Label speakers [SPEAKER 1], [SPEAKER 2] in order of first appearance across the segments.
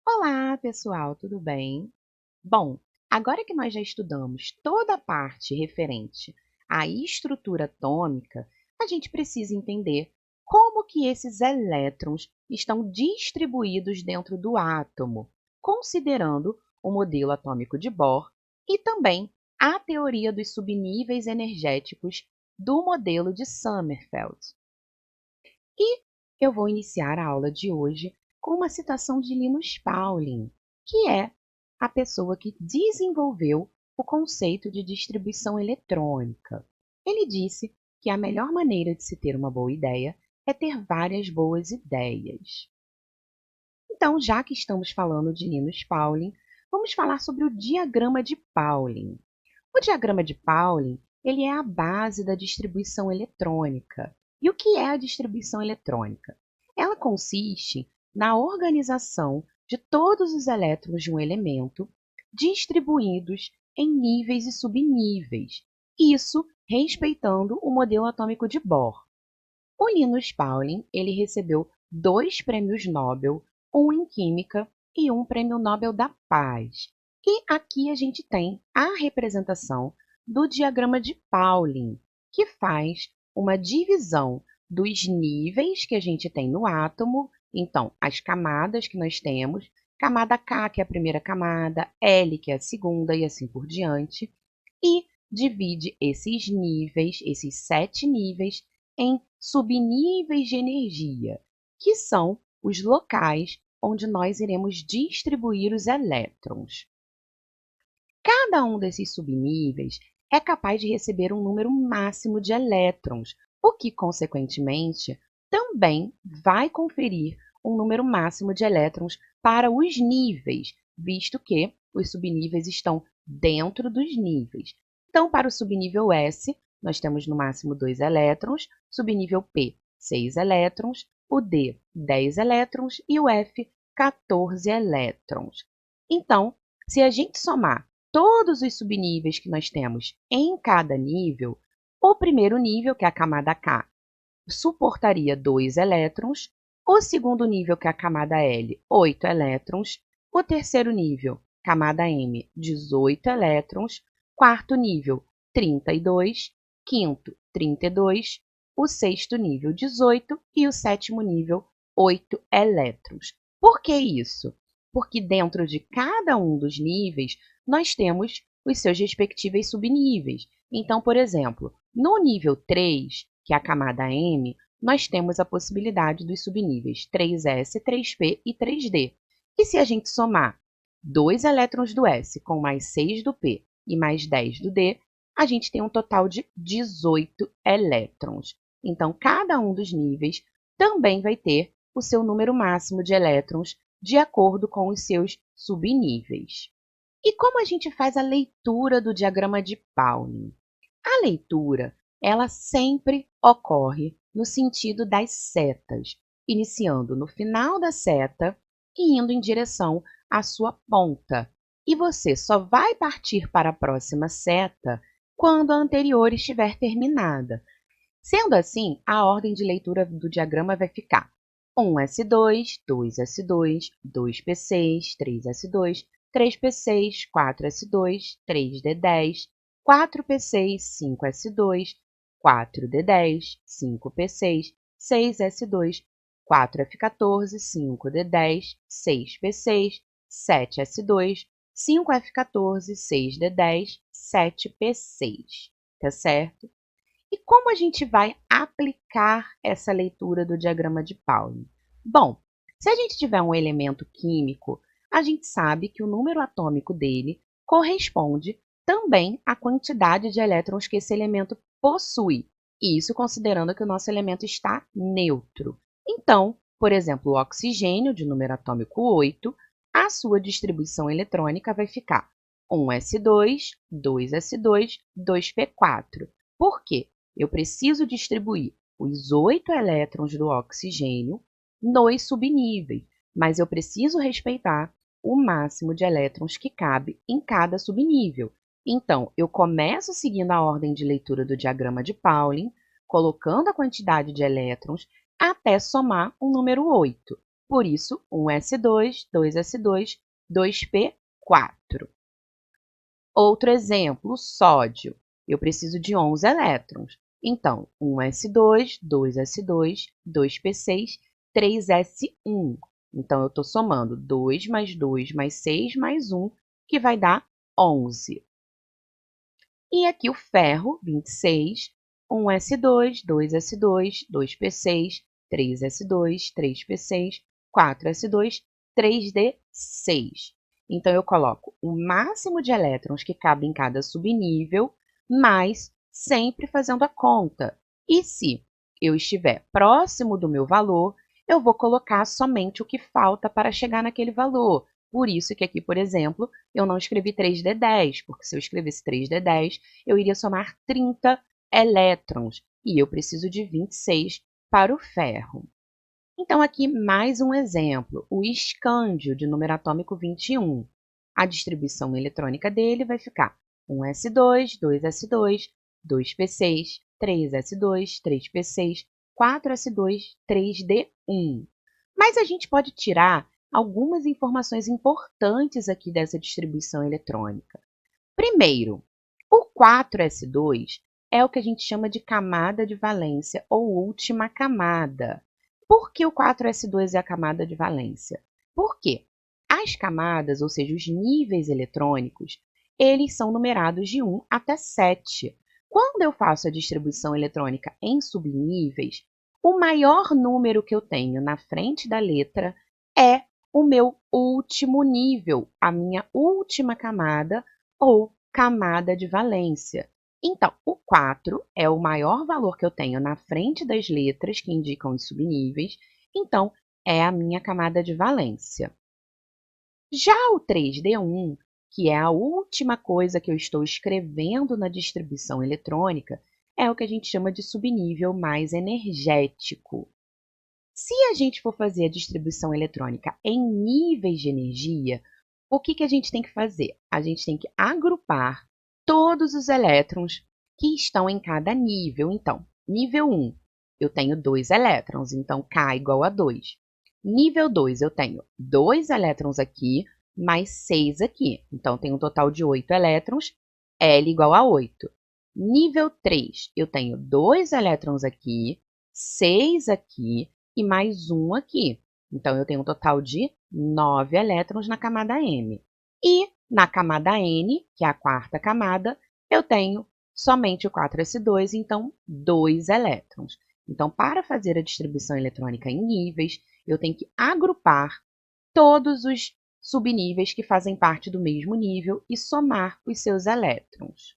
[SPEAKER 1] Olá, pessoal, tudo bem? Bom, agora que nós já estudamos toda a parte referente à estrutura atômica, a gente precisa entender como que esses elétrons estão distribuídos dentro do átomo, considerando o modelo atômico de Bohr e também a teoria dos subníveis energéticos do modelo de Sommerfeld. E eu vou iniciar a aula de hoje com uma citação de Linus Pauling, que é a pessoa que desenvolveu o conceito de distribuição eletrônica. Ele disse que a melhor maneira de se ter uma boa ideia é ter várias boas ideias. Então, já que estamos falando de Linus Pauling, vamos falar sobre o diagrama de Pauling. O diagrama de Pauling, ele é a base da distribuição eletrônica. E o que é a distribuição eletrônica? Ela consiste na organização de todos os elétrons de um elemento distribuídos em níveis e subníveis, isso respeitando o modelo atômico de Bohr. O Linus Pauling, ele recebeu 2 prêmios Nobel, um em Química e um prêmio Nobel da Paz. E aqui a gente tem a representação do diagrama de Pauling, que faz uma divisão dos níveis que a gente tem no átomo, então as camadas que nós temos, camada K, que é a primeira camada, L, que é a segunda, e assim por diante, e divide esses níveis, esses 7 níveis, em subníveis de energia, que são os locais onde nós iremos distribuir os elétrons. Cada um desses subníveis é capaz de receber um número máximo de elétrons, o que, consequentemente, também vai conferir um número máximo de elétrons para os níveis, visto que os subníveis estão dentro dos níveis. Então, para o subnível S, nós temos no máximo 2 elétrons, subnível P, 6 elétrons, o D, 10 elétrons e o F, 14 elétrons. Então, se a gente somar todos os subníveis que nós temos em cada nível, o primeiro nível, que é a camada K, suportaria 2 elétrons, o segundo nível, que é a camada L, 8 elétrons, o terceiro nível, camada M, 18 elétrons, quarto nível, 32, quinto, 32, o sexto nível, 18 e o sétimo nível, 8 elétrons. Por que isso? Porque dentro de cada um dos níveis, nós temos os seus respectivos subníveis. Então, por exemplo, no nível 3, que é a camada M, nós temos a possibilidade dos subníveis 3s, 3p e 3d. E se a gente somar 2 elétrons do S com mais 6 do P e mais 10 do D, a gente tem um total de 18 elétrons. Então, cada um dos níveis também vai ter o seu número máximo de elétrons de acordo com os seus subníveis. E como a gente faz a leitura do diagrama de Pauling? A leitura, ela sempre ocorre no sentido das setas, iniciando no final da seta e indo em direção à sua ponta. E você só vai partir para a próxima seta quando a anterior estiver terminada. Sendo assim, a ordem de leitura do diagrama vai ficar 1s2, 2s2, 2p6, 3s2, 3p6, 4s2, 3d10, 4p6, 5s2, 4d10, 5p6, 6s2, 4f14, 5d10, 6p6, 7s2, 5f14, 6d10, 7p6, tá certo? E como a gente vai aplicar essa leitura do diagrama de Pauling? Bom, se a gente tiver um elemento químico, a gente sabe que o número atômico dele corresponde também à quantidade de elétrons que esse elemento possui, isso considerando que o nosso elemento está neutro. Então, por exemplo, o oxigênio, de número atômico 8, a sua distribuição eletrônica vai ficar 1s2, 2s2, 2p4. Por quê? Eu preciso distribuir os 8 elétrons do oxigênio nos subníveis, mas eu preciso respeitar o máximo de elétrons que cabe em cada subnível. Então, eu começo seguindo a ordem de leitura do diagrama de Pauling, colocando a quantidade de elétrons até somar o número 8. Por isso, 1s2, 2s2, 2p4. Outro exemplo, o sódio. Eu preciso de 11 elétrons. Então, 1s2, 2s2, 2p6, 3s1. Então, eu estou somando 2 mais 2 mais 6 mais 1, que vai dar 11. E aqui o ferro, 26, 1s2, 2s2, 2p6, 3s2, 3p6, 4s2, 3d6. Então, eu coloco o máximo de elétrons que cabe em cada subnível, mas sempre fazendo a conta. E se eu estiver próximo do meu valor, eu vou colocar somente o que falta para chegar naquele valor. Por isso que aqui, por exemplo, eu não escrevi 3d10, porque se eu escrevesse 3d10, eu iria somar 30 elétrons, e eu preciso de 26 para o ferro. Então, aqui mais um exemplo, o escândio de número atômico 21. A distribuição eletrônica dele vai ficar 1s2, 2s2, 2p6, 3s2, 3p6, 4s2, 3d1. Mas a gente pode tirar algumas informações importantes aqui dessa distribuição eletrônica. Primeiro, o 4s2 é o que a gente chama de camada de valência ou última camada. Por que o 4s2 é a camada de valência? Porque as camadas, ou seja, os níveis eletrônicos, eles são numerados de 1 até 7. Quando eu faço a distribuição eletrônica em subníveis, o maior número que eu tenho na frente da letra é o meu último nível, a minha última camada ou camada de valência. Então, o 4 é o maior valor que eu tenho na frente das letras que indicam os subníveis, então é a minha camada de valência. Já o 3D1, que é a última coisa que eu estou escrevendo na distribuição eletrônica, é o que a gente chama de subnível mais energético. Se a gente for fazer a distribuição eletrônica em níveis de energia, o que a gente tem que fazer? A gente tem que agrupar todos os elétrons que estão em cada nível. Então, nível 1, eu tenho 2 elétrons, então K igual a 2. Nível 2, eu tenho 2 elétrons aqui, mais 6 aqui. Então, tenho um total de 8 elétrons, L igual a 8. Nível 3, eu tenho 2 elétrons aqui, 6 aqui e mais 1 aqui. Então, eu tenho um total de 9 elétrons na camada M. E na camada N, que é a quarta camada, eu tenho somente o 4s2, então 2 elétrons. Então, para fazer a distribuição eletrônica em níveis, eu tenho que agrupar todos os subníveis que fazem parte do mesmo nível e somar os seus elétrons.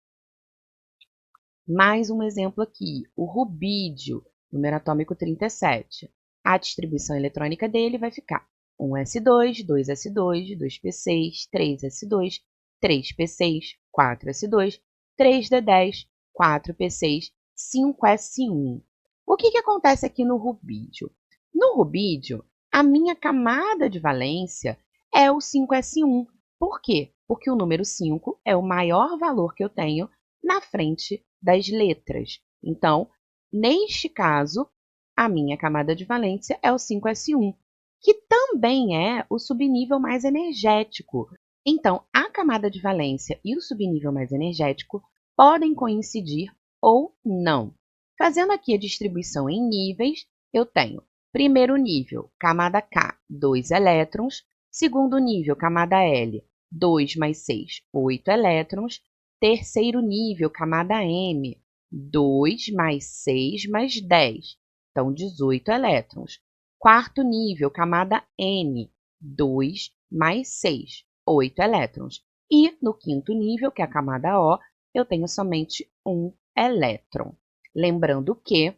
[SPEAKER 1] Mais um exemplo aqui, o rubídio, número atômico 37. A distribuição eletrônica dele vai ficar 1s2, 2s2, 2p6, 3s2, 3p6, 4s2, 3d10, 4p6, 5s1. O que acontece aqui no rubídio? No rubídio, a minha camada de valência é o 5s1. Por quê? Porque o número 5 é o maior valor que eu tenho na frente das letras. Então, neste caso, a minha camada de valência é o 5s1, que também é o subnível mais energético. Então, a camada de valência e o subnível mais energético podem coincidir ou não. Fazendo aqui a distribuição em níveis, eu tenho primeiro nível, camada K, 2 elétrons. Segundo nível, camada L, 2 mais 6, 8 elétrons. Terceiro nível, camada M, 2 mais 6 mais 10, então 18 elétrons. Quarto nível, camada N, 2 mais 6, 8 elétrons. E no quinto nível, que é a camada O, eu tenho somente 1 elétron. Lembrando que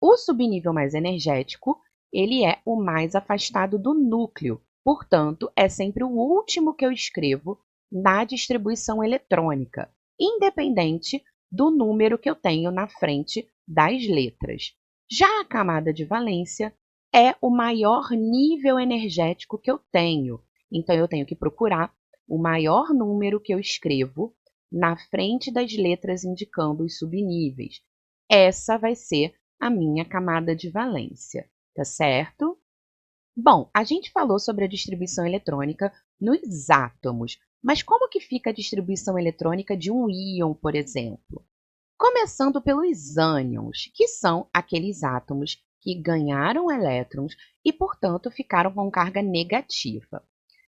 [SPEAKER 1] o subnível mais energético, ele é o mais afastado do núcleo, portanto, é sempre o último que eu escrevo na distribuição eletrônica, independente do número que eu tenho na frente das letras. Já a camada de valência é o maior nível energético que eu tenho, então eu tenho que procurar o maior número que eu escrevo na frente das letras indicando os subníveis. Essa vai ser a minha camada de valência, tá certo? Bom, a gente falou sobre a distribuição eletrônica nos átomos, mas como que fica a distribuição eletrônica de um íon, por exemplo? Começando pelos ânions, que são aqueles átomos que ganharam elétrons e, portanto, ficaram com carga negativa.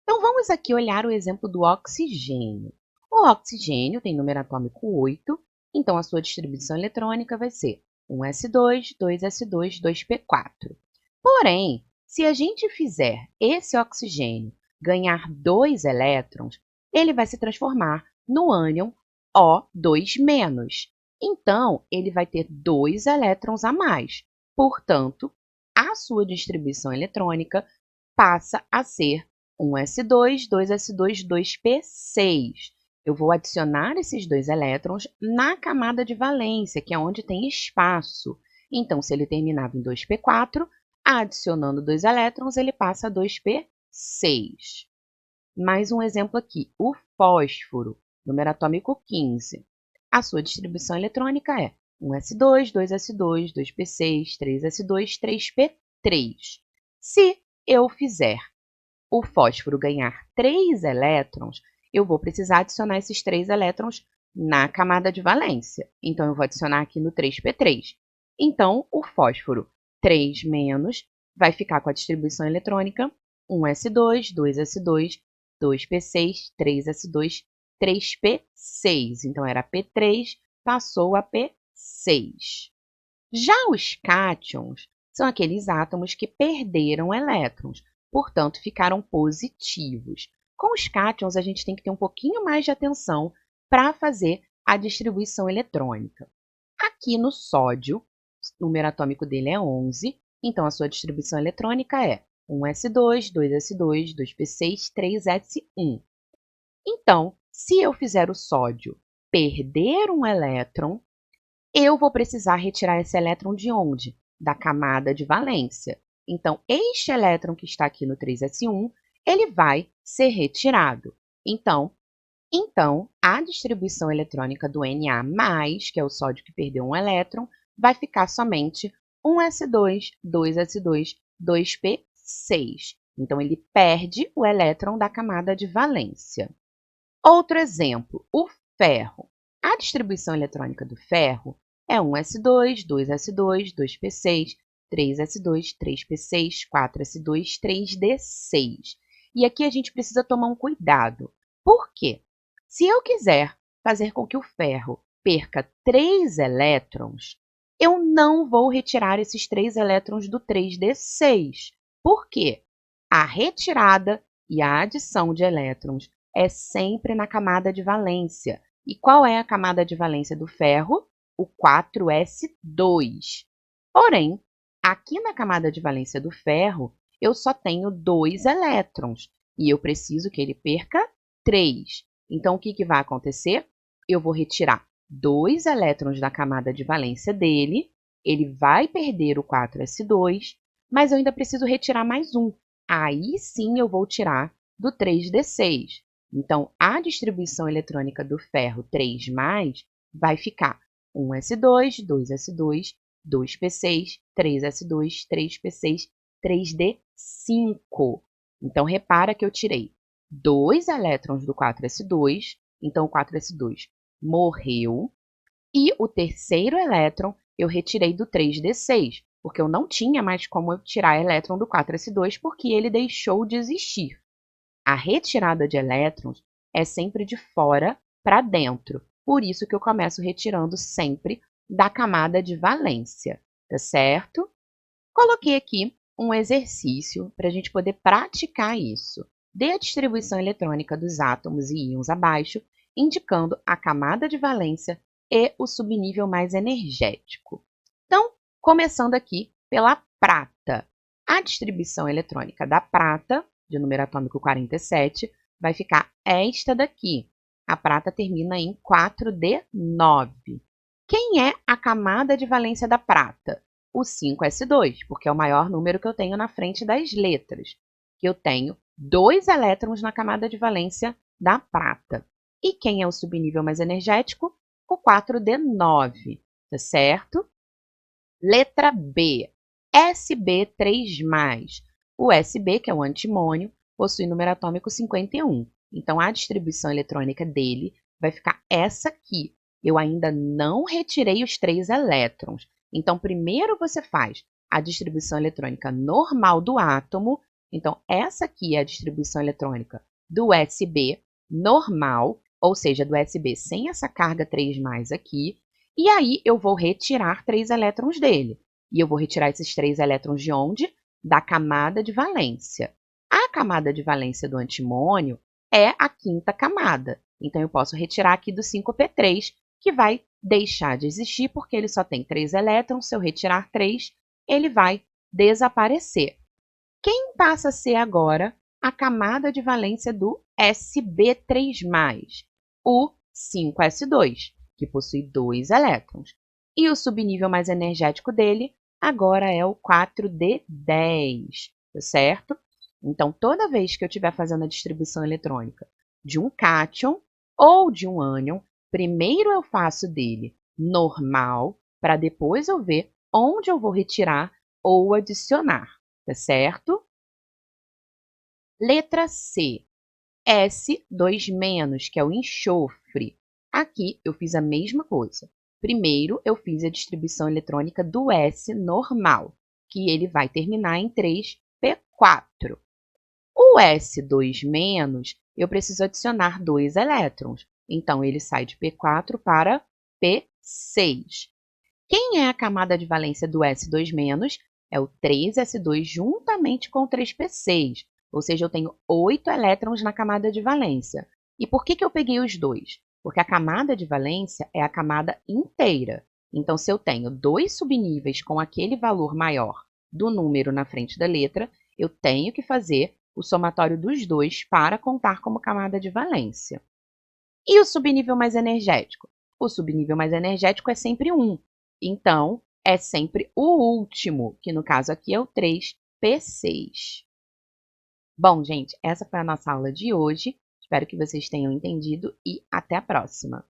[SPEAKER 1] Então, vamos aqui olhar o exemplo do oxigênio. O oxigênio tem número atômico 8, então a sua distribuição eletrônica vai ser 1s2, 2s2, 2p4. Porém, se a gente fizer esse oxigênio ganhar 2 elétrons, ele vai se transformar no ânion O2-. Então, ele vai ter 2 elétrons a mais. Portanto, a sua distribuição eletrônica passa a ser 1s2, 2s2, 2p6. Eu vou adicionar esses 2 elétrons na camada de valência, que é onde tem espaço. Então, se ele terminava em 2p4, adicionando 2 elétrons, ele passa a 2p6. Mais um exemplo aqui, o fósforo, número atômico 15. A sua distribuição eletrônica é 1s2, 2s2, 2p6, 3s2, 3p3. Se eu fizer o fósforo ganhar 3 elétrons, eu vou precisar adicionar esses 3 elétrons na camada de valência. Então, eu vou adicionar aqui no 3p3. Então, o fósforo 3- vai ficar com a distribuição eletrônica 1s2, 2s2, 2p6, 3s2, 3p6. Então, era p3, passou a p6. Já os cátions são aqueles átomos que perderam elétrons, portanto, ficaram positivos. Com os cátions, a gente tem que ter um pouquinho mais de atenção para fazer a distribuição eletrônica. Aqui no sódio, o número atômico dele é 11, então a sua distribuição eletrônica é 1s2, 2s2, 2p6, 3s1. Então, se eu fizer o sódio perder um elétron, eu vou precisar retirar esse elétron de onde? Da camada de valência. Então, este elétron que está aqui no 3s1, ele vai ser retirado. Então, a distribuição eletrônica do Na+, que é o sódio que perdeu um elétron, vai ficar somente 1s2, 2s2, 2p6. Então, ele perde o elétron da camada de valência. Outro exemplo, o ferro. A distribuição eletrônica do ferro é 1s2, 2s2, 2p6, 3s2, 3p6, 4s2, 3d6. E aqui a gente precisa tomar um cuidado. Por quê? Se eu quiser fazer com que o ferro perca 3 elétrons, eu não vou retirar esses 3 elétrons do 3d6. Por quê? A retirada e a adição de elétrons é sempre na camada de valência. E qual é a camada de valência do ferro? O 4s2. Porém, aqui na camada de valência do ferro, eu só tenho 2 elétrons e eu preciso que ele perca 3. Então, o que vai acontecer? Eu vou retirar 2 elétrons da camada de valência dele, ele vai perder o 4s2, mas eu ainda preciso retirar mais um. Aí sim eu vou tirar do 3d6. Então, a distribuição eletrônica do ferro 3+, vai ficar 1s2, 2s2, 2p6, 3s2, 3p6, 3d5. Então, repara que eu tirei 2 elétrons do 4s2, então o 4s2 morreu, e o terceiro elétron eu retirei do 3d6, porque eu não tinha mais como eu tirar elétron do 4s2, porque ele deixou de existir. A retirada de elétrons é sempre de fora para dentro. Por isso que eu começo retirando sempre da camada de valência, tá certo? Coloquei aqui um exercício para a gente poder praticar isso. Dê a distribuição eletrônica dos átomos e íons abaixo, indicando a camada de valência e o subnível mais energético. Então, começando aqui pela prata. A distribuição eletrônica da prata, de número atômico 47, vai ficar esta daqui. A prata termina em 4d9. Quem é a camada de valência da prata? O 5s2, porque é o maior número que eu tenho na frente das letras. Eu tenho 2 elétrons na camada de valência da prata. E quem é o subnível mais energético? O 4d9, tá certo? Letra B, Sb3+. O USB, que é o antimônio, possui número atômico 51. Então, a distribuição eletrônica dele vai ficar essa aqui. Eu ainda não retirei os 3 elétrons. Então, primeiro você faz a distribuição eletrônica normal do átomo. Então, essa aqui é a distribuição eletrônica do USB normal, ou seja, do USB sem essa carga 3+ aqui. E aí, eu vou retirar 3 elétrons dele. E eu vou retirar esses 3 elétrons de onde? Da camada de valência. A camada de valência do antimônio é a 5ª camada. Então, eu posso retirar aqui do 5p3, que vai deixar de existir porque ele só tem 3 elétrons. Se eu retirar 3, ele vai desaparecer. Quem passa a ser agora a camada de valência do Sb3+, o 5s2, que possui 2 elétrons. E o subnível mais energético dele agora é o 4d10, tá certo? Então, toda vez que eu estiver fazendo a distribuição eletrônica de um cátion ou de um ânion, primeiro eu faço dele normal, para depois eu ver onde eu vou retirar ou adicionar, tá certo? Letra C, S2-, que é o enxofre. Aqui eu fiz a mesma coisa. Primeiro eu fiz a distribuição eletrônica do S normal, que ele vai terminar em 3p4. O S2-, eu preciso adicionar 2 elétrons. Então, ele sai de P4 para P6. Quem é a camada de valência do S2-? É o 3s2 juntamente com o 3p6. Ou seja, eu tenho 8 elétrons na camada de valência. E por que eu peguei os 2? Porque a camada de valência é a camada inteira. Então, se eu tenho 2 subníveis com aquele valor maior do número na frente da letra, eu tenho que fazer o somatório dos 2 para contar como camada de valência. E o subnível mais energético? O subnível mais energético é sempre 1. Então, é sempre o último, que no caso aqui é o 3p6. Bom, gente, essa foi a nossa aula de hoje. Espero que vocês tenham entendido e até a próxima!